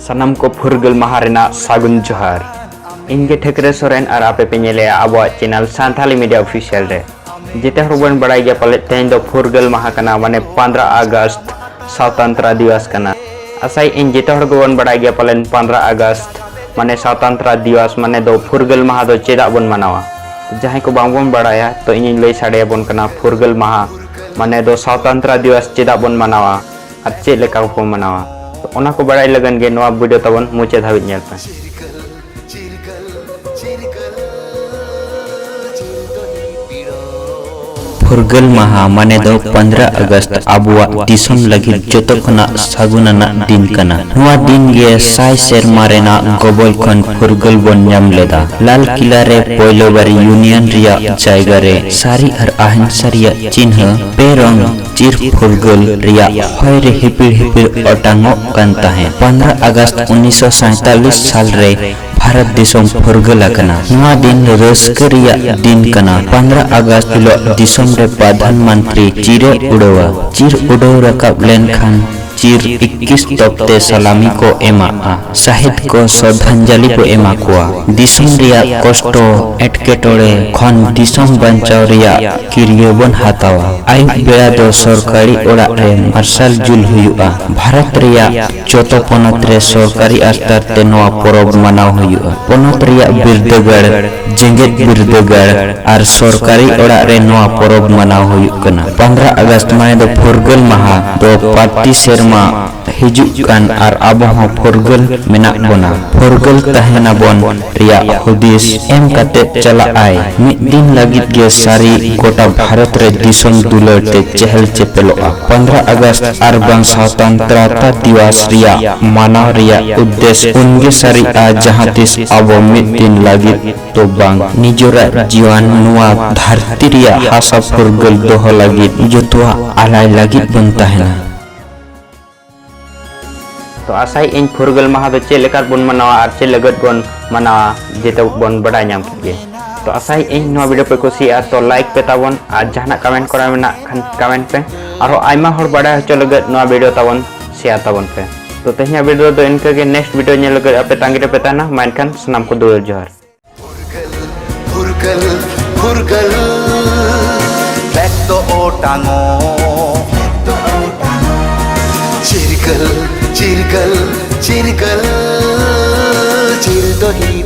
सनम को फुरगल महारेना सागुन जोहार इनके ठेकरे सोरेन और आपे पे नेले अब चैनल सांथाली मीडिया ऑफिशियल रे जेते हरबन बड़ाई गया पले तेन दो फुरगल माह कना माने 15 अगस्त स्वतंत्र दिवस कना असाई इन जेते हरगवन बड़ाई गया पले 15 अगस्त माने स्वतंत्र दिवस माने दो फुरगल माह दो चेदा बन मनावा जहां को बांगबन बड़ाया तो इन लई साडे बन कना फुरगल माह माने दो स्वतंत्र दिवस चेदा बन मनावा और चे लेका को मनावा तो ओना को बड़ाई लगन गे नवा वीडियो तबन मुचे धाबित नेल पे फुरगल माहा माने दो 15 अगस्त आबुआ दिसम लगी जोतो खना सागुनाना दिन कना नवा दिन गे साय सेरमा रेना गोबल खन फुरगल बन नाम लेदा लाल किला रे पोइलो बारी यूनियन रिया जायगा रे सारी हर अहिंसा रिया चिन्ह पे रंग चिर फुरगल रिया होय रे हिपिड़ अटांगो कांता है 15 अगस्त 1947 साल रे भारत देशम फुरगल कना नवा दिन रस्करिया दिन कना 15 अगस्त हिलो दिसम रे प्रधानमंत्री चिर उड़ो रकाब लेन खान चिर 21 तोपते सलामी को एमा शहीद को श्रद्धांजलि को एमा कुआ दिसम रिया कष्ट एटकेटोड़े खन दिसम बंचाव रिया किरियोबन हातावा आई बेड़ा दो सरकारी ओड़ा रे मार्शल जुल हुयुआ भारत रिया चौथो पोनत रे सरकारी स्तर ते नवा परब मनाव हुयुआ पोनत रिया बिरदगढ़ जेंगेत बिरदगढ़ और सरकारी ओड़ा रे नवा परब मनाव हुयुक कना 15 अगस्त माने दो फुरगल माहा दो पार्टी सेरमा हिजुकान और आबो हो फुरगल मेना बना फुरगल तहना बन रिया हुदिस एम कते चला आए मिद दिन लगित गे सारी गोटा भारत रे दिसम दुलर ते चहल चेपेलोआ 15 अगस्त और बन स्वतंत्रता दिवस रिया मानव रिया उद्देश्य उनगे सारी आज जहां तिस आबो मिद दिन लगित तो बांग निजोरा जीवन नुआ धरती रिया हासा फुरगल दोह लगित जोतवा आलाय लगित बनता है ना तो आसाई इन फुरगल माह दो चे लेकर बन मनावा और चे लगत बन मनावा जेते बन बड़ाई नाम के तो आसाई इन नवा वीडियो पे कुसिया तो लाइक पे ताबन आज जहाना कमेंट करा मेना कमेंट पे और आइमा हर बड़ा हचो लगत नवा वीडियो ताबन शेयर ताबन पे तो तेहिया वीडियो दो इनके के नेक्स्ट वीडियो ने लगत अपे तांगिरे पे ताना मानकन सनाम को दुलर जोहार फुरगल बैक तो ओटांगो चिरगल चिर तो ही